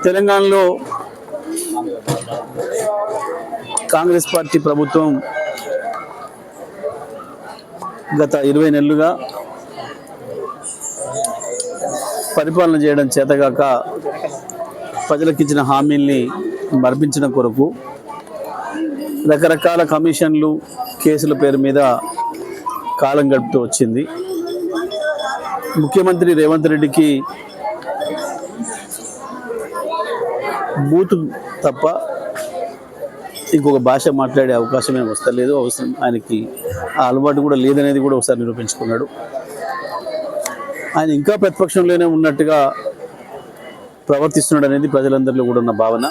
తెలంగాణలో కాంగ్రెస్ పార్టీ ప్రభుత్వం గత 20 నెలలుగా పరిపాలన చేయడం చేతగాక ప్రజలకు ఇచ్చిన హామీల్ని మర్పించడం కొరకు రకరకాల కమిషన్లు కేసుల పేరు మీద కాలం గడుపుతూ వచ్చింది. ముఖ్యమంత్రి రేవంత్ రెడ్డికి బూతు తప్ప ఇంకొక భాష మాట్లాడే అవకాశమే వస్తలేదు. అవసరం ఆయనకి ఆ అలవాటు కూడా లేదనేది కూడా ఒకసారి నిరూపించుకున్నాడు. ఆయన ఇంకా ప్రతిపక్షంలోనే ఉన్నట్టుగా ప్రవర్తిస్తున్నాడు అనేది ప్రజలందరిలో కూడా ఉన్న భావన.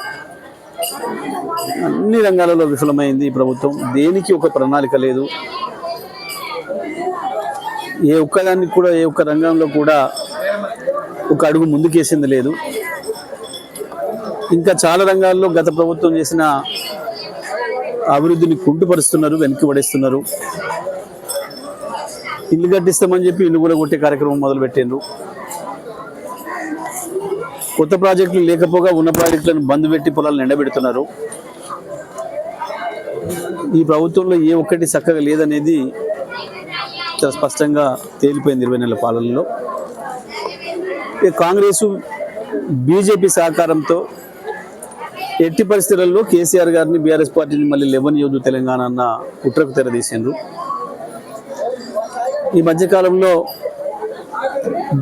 అన్ని రంగాలలో విఫలమైంది ఈ ప్రభుత్వం. దేనికి ఒక ప్రణాళిక లేదు. ఏ ఒక్క రంగంలో కూడా ఒక అడుగు ముందుకేసింది లేదు. ఇంకా చాలా రంగాల్లో గత ప్రభుత్వం చేసిన అభివృద్ధిని కుంటుపరుస్తున్నారు, వెనక్కి పడేస్తున్నారు. ఇల్లు కట్టిస్తామని చెప్పి ఇల్లు కూడా కొట్టే కార్యక్రమం మొదలుపెట్టిండ్రు. కొత్త ప్రాజెక్టులు లేకపోగా ఉన్న ప్రాజెక్టులను బంద్ పెట్టి పొలాలను ఎండబెడుతున్నారు. ఈ ప్రభుత్వంలో ఏ ఒక్కటి చక్కగా లేదనేది చాలా స్పష్టంగా తేలిపోయింది 20 నెలల పాలనలో. కాంగ్రెసు బీజేపీ సహకారంతో ఎట్టి పరిస్థితులలో కేసీఆర్ గారిని, బీఆర్ఎస్ పార్టీని మళ్ళీ లేవనియొద్దు తెలంగాణ అన్న కుట్రకు తెరదీసిండ్రు. ఈ మధ్యకాలంలో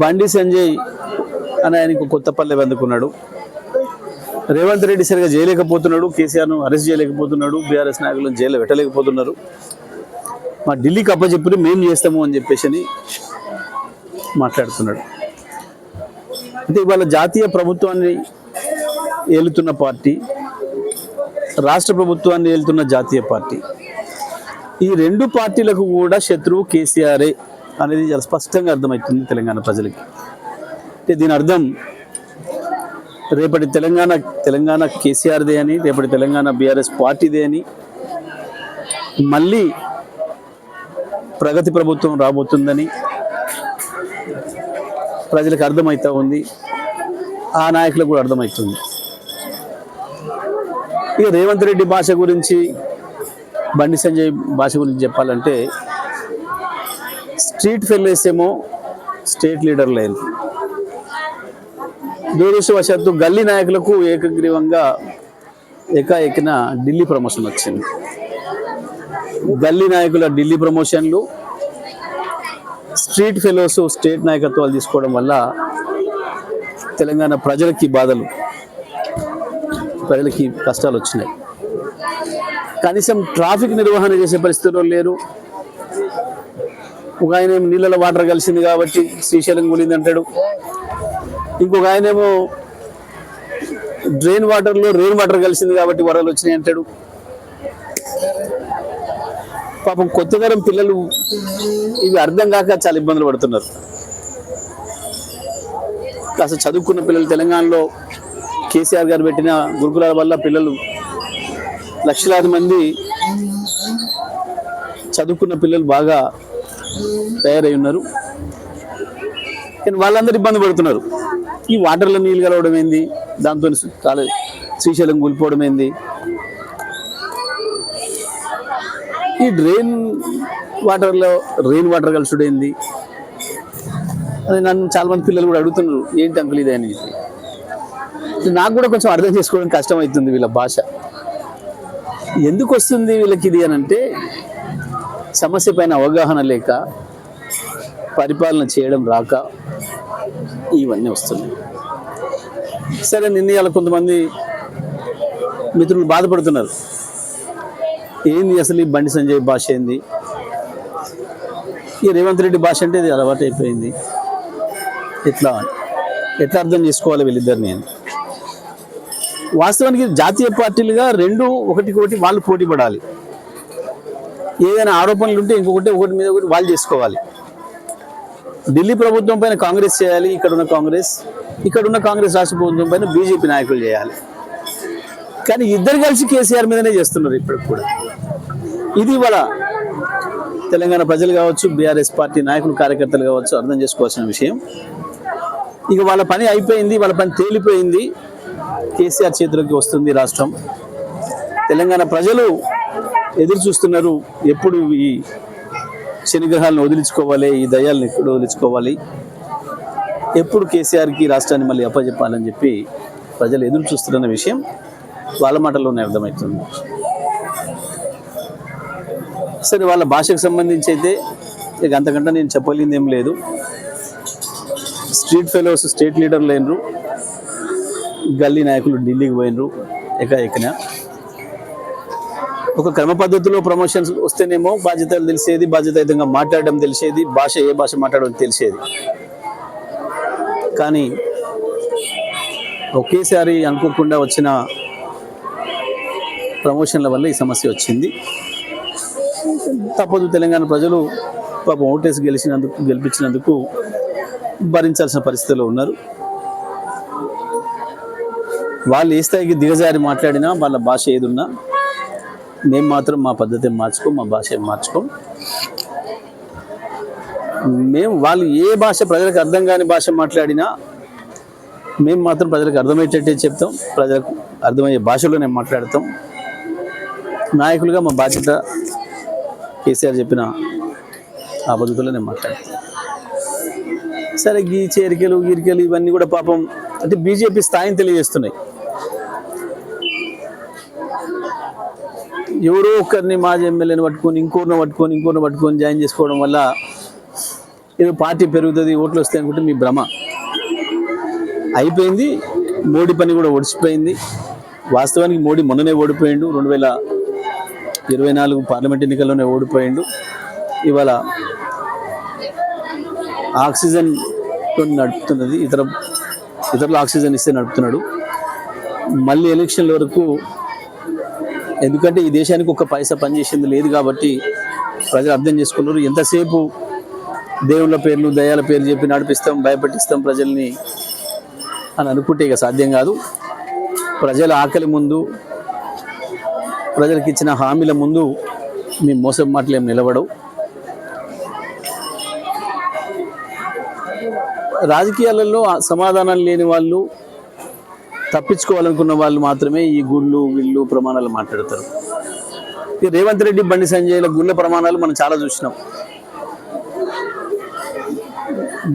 బండి సంజయ్ అని ఆయనకు కొత్త పల్లె అందుకున్నాడు. రేవంత్ రెడ్డి సరిగా చేయలేకపోతున్నాడు, కేసీఆర్ను అరెస్ట్ చేయలేకపోతున్నాడు, బీఆర్ఎస్ నాయకులను జైల్లో పెట్టలేకపోతున్నారు. మా ఢిల్లీకి అప్పచెప్పుని మేము చేస్తాము అని చెప్పేసి మాట్లాడుతున్నాడు. అంటే ఇవాళ జాతీయ ప్రభుత్వాన్ని ఏలుతున్న పార్టీ, రాష్ట్ర ప్రభుత్వాన్ని ఏలుతున్న జాతీయ పార్టీ, ఈ రెండు పార్టీలకు కూడా శత్రువు కేసీఆరే అనేది చాలా స్పష్టంగా అర్థమవుతుంది తెలంగాణ ప్రజలకి. అంటే దీని అర్థం రేపటి తెలంగాణ కేసీఆర్దే అని, రేపటి తెలంగాణ బీఆర్ఎస్ పార్టీదే అని, మళ్ళీ ప్రగతి ప్రభుత్వం రాబోతుందని ప్రజలకు అర్థమవుతూ ఉంది. ఆ నాయకులకు కూడా అర్థమవుతుంది. ఇక రేవంత్ రెడ్డి భాష గురించి, బండి సంజయ్ భాష గురించి చెప్పాలంటే, స్ట్రీట్ ఫెలోస్ ఏమో స్టేట్ లీడర్లు అయ్యారు. దురదృష్టవశాత్తు గల్లీ నాయకులకు ఏకగ్రీవంగా ఏకాఏకిన ఢిల్లీ ప్రమోషన్ వచ్చింది. గల్లీ నాయకుల ఢిల్లీ ప్రమోషన్లు, స్ట్రీట్ ఫెలోస్ స్టేట్ నాయకత్వాలు తీసుకోవడం వల్ల తెలంగాణ ప్రజలకి బాధలు, ప్రజలకి కష్టాలు వచ్చినాయి. కనీసం ట్రాఫిక్ నిర్వహణ చేసే పరిస్థితుల్లో లేరు. ఒక ఆయన నీళ్ళలో వాటర్ కలిసింది కాబట్టి శ్రీశైలం కూలింది అంటాడు. ఇంకొక ఆయనేమో డ్రైన్ వాటర్లో రెయిన్ వాటర్ కలిసింది కాబట్టి వరదలు వచ్చినాయి అంటాడు. పాపం కొత్త తరం పిల్లలు ఇవి అర్థం కాక చాలా ఇబ్బందులు పడుతున్నారు. కాస్త చదువుకున్న పిల్లలు, తెలంగాణలో కేసీఆర్ గారు పెట్టిన గురుకులాల వల్ల పిల్లలు లక్షలాది మంది చదువుకున్న పిల్లలు బాగా తయారై ఉన్నారు. కానీ వాళ్ళందరూ ఇబ్బంది పడుతున్నారు. ఈ వాటర్లో నీళ్ళు కలవడం ఏంది, దాంతో శ్రీశైలం కూలిపోవడం ఏంది, ఈ డ్రైన్ వాటర్లో రెయిన్ వాటర్ కలుసుడు ఏంది, అది నన్ను చాలామంది పిల్లలు కూడా అడుగుతున్నారు, ఏంటి అంకుల్ ఇది అని. నాకు కూడా కొంచెం అర్థం చేసుకోవడం కష్టం అవుతుంది. వీళ్ళ భాష ఎందుకు వస్తుంది వీళ్ళకి ఇది అని అంటే, సమస్య పైన అవగాహన లేక, పరిపాలన చేయడం రాక ఇవన్నీ వస్తున్నాయి. సరే, నిన్న కొంతమంది మిత్రులు బాధపడుతున్నారు, ఏంది అసలు ఈ బండి సంజయ్ భాష ఏంది, ఈ రేవంత్ రెడ్డి భాష అంటే ఇది అలవాటు అయిపోయింది, ఎట్లా అర్థం చేసుకోవాలి వీళ్ళిద్దరిని అని. వాస్తవానికి జాతీయ పార్టీలుగా రెండు ఒకటికొకటి వాళ్ళు పోటీ పడాలి. ఏదైనా ఆరోపణలు ఉంటే ఒకటి మీద ఒకటి వాళ్ళు చేసుకోవాలి. ఢిల్లీ ప్రభుత్వం పైన కాంగ్రెస్ చేయాలి, ఇక్కడున్న కాంగ్రెస్ రాష్ట్ర ప్రభుత్వం పైన బీజేపీ నాయకులు చేయాలి. కానీ ఇద్దరు కలిసి కేసీఆర్ మీదనే చేస్తున్నారు ఇప్పటికి కూడా. ఇది ఇవాళ తెలంగాణ ప్రజలు కావచ్చు, బీఆర్ఎస్ పార్టీ నాయకులు, కార్యకర్తలు కావచ్చు అర్థం చేసుకోవాల్సిన విషయం. ఇక వాళ్ళ పని అయిపోయింది, వాళ్ళ పని తేలిపోయింది. కేసీఆర్ చేతిలోకి వస్తుంది రాష్ట్రం. తెలంగాణ ప్రజలు ఎదురు చూస్తున్నారు, ఎప్పుడు ఈ శనిగ్రహాలను వదిలించుకోవాలి, ఈ దయ్యాలను ఎప్పుడు వదిలించుకోవాలి, ఎప్పుడు కేసీఆర్కి రాష్ట్రాన్ని మళ్ళీ అప్పచెప్పాలని చెప్పి ప్రజలు ఎదురు చూస్తున్న విషయం వాళ్ళ మాటల్లోనే అర్థమవుతుంది. సరే, వాళ్ళ భాషకు సంబంధించి అయితే ఇక అంతకంటే నేను చెప్పలేనిది ఏం లేదు. స్ట్రీట్ ఫెలోస్ స్టేట్ లీడర్లు అయినరు, గల్లీ నాయకులు ఢిల్లీకి పోయినరు ఎక్కన. ఒక క్రమ పద్ధతిలో ప్రమోషన్స్ వస్తేనేమో బాధ్యతలు తెలిసేది, బాధ్యతాయుతంగా మాట్లాడడం తెలిసేది, ఏ భాష మాట్లాడడం తెలిసేది. కానీ ఒకేసారి అనుకోకుండా వచ్చిన ప్రమోషన్ల వల్ల ఈ సమస్య వచ్చింది. తప్పదు, తెలంగాణ ప్రజలు పాపం ఓటేసి గెలిపించినందుకు భరించాల్సిన పరిస్థితిలో ఉన్నారు. వాళ్ళు ఏ స్థాయికి దిగజారి మాట్లాడినా, వాళ్ళ భాష ఏదున్నా, మేము మాత్రం మా పద్ధతి మార్చుకోం, మా భాష మార్చుకోం. వాళ్ళు ఏ భాష ప్రజలకు అర్థం కాని భాష మాట్లాడినా మేము మాత్రం ప్రజలకు అర్థమయ్యేటట్టే చెప్తాం, ప్రజలకు అర్థమయ్యే భాషలోనే మాట్లాడతాం. నాయకులుగా మా బాధ్యత కేసీఆర్ చెప్పిన ఆ పద్ధతిలో నేను మాట్లాడతాను. సరే, ఈ చేరికలు గిరికలు ఇవన్నీ కూడా పాపం అంటే బీజేపీ స్థాయిని తెలియజేస్తున్నాయి. ఎవరో ఒకరిని మాజీ ఎమ్మెల్యేని పట్టుకొని ఇంకోరిని పట్టుకొని జాయిన్ చేసుకోవడం వల్ల ఏదో పార్టీ పెరుగుతుంది, ఓట్లు వస్తాయి అనుకుంటే మీ భ్రమ. అయిపోయింది, మోడీ పని కూడా ఒడిచిపోయింది. వాస్తవానికి మోడీ మొన్ననే ఓడిపోయిండు, 2024 పార్లమెంట్ ఎన్నికల్లోనే ఓడిపోయిండు. ఇవాళ ఆక్సిజన్తో నడుపుతున్నది, ఇతరులు ఆక్సిజన్ ఇస్తే నడుపుతున్నాడు. మళ్ళీ ఎలక్షన్ల వరకు, ఎందుకంటే ఈ దేశానికి ఒక పైసా పనిచేసింది లేదు కాబట్టి ప్రజలు అర్థం చేసుకున్నారు. ఎంతసేపు దేవుళ్ళ పేర్లు దయాల పేర్లు చెప్పి నడిపిస్తాం, భయపెట్టిస్తాం ప్రజల్ని అని అనుకుంటే ఇక సాధ్యం కాదు. ప్రజల ఆకలి ముందు, ప్రజలకు ఇచ్చిన హామీల ముందు మీ మోసం మాటలు ఏం నిలబడవు. రాజకీయాలలో సమాధానం లేని వాళ్ళు, తప్పించుకోవాలనుకున్న వాళ్ళు మాత్రమే ఈ గుళ్ళు ప్రమాణాలు మాట్లాడతారు. ఈ రేవంత్ రెడ్డి, బండి సంజయ్ల గుళ్ళ ప్రమాణాలు మనం చాలా చూసినాం.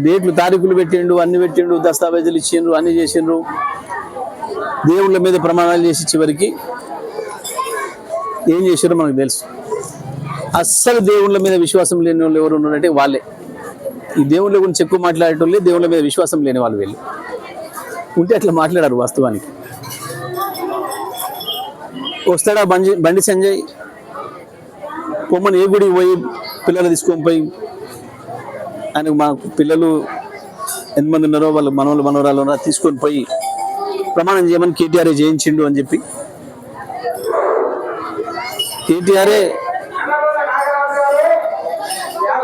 డేట్లు తారీఖులు పెట్టిండు, అన్ని పెట్టిండు, దస్తావేజులు ఇచ్చిండ్రు, అన్ని చేసిండ్రు, దేవుళ్ళ మీద ప్రమాణాలు చేసి చివరికి ఏం చేశారో మనకు తెలుసు. అస్సలు దేవుళ్ళ మీద విశ్వాసం లేని వాళ్ళు ఎవరు ఉన్నారంటే వాళ్ళే. ఈ దేవుళ్ళ గురించి ఎక్కువ మాట్లాడేటోళ్ళే దేవుళ్ళ మీద విశ్వాసం లేని వాళ్ళు. వీళ్ళు ఉంటే అట్లా మాట్లాడారు. వాస్తవానికి వస్తాడా బండి సంజయ్, పొమ్మని ఏ గుడికి పోయి పిల్లలు తీసుకొని పోయి, ఆయనకు మా పిల్లలు ఎంతమంది ఉన్నారో వాళ్ళు మనవరాలు ఉన్నారో తీసుకొని పోయి ప్రమాణం చేయమని కేటీఆర్ చేయించిండు అని చెప్పి, కేటీఆర్ఏ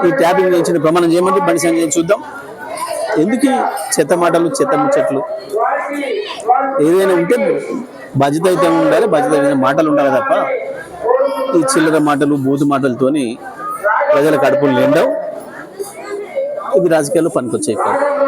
ఈ ట్యాపింగ్ చేయించిన ప్రమాణం చేయమంటే బండి సంజయ్ చూద్దాం. ఎందుకు చెత్త మాటలు, చెత్త ముచ్చట్లు? ఏదైనా ఉంటే బాధ్యత అయితే ఉండాలి, బాధ్యత మాటలు ఉండాలి తప్ప ఈ చిల్లర మాటలు, బూతు మాటలతోని ప్రజల కడుపులు నిండవు. ఇది రాజకీయాల్లో పనికొచ్చే కాదు.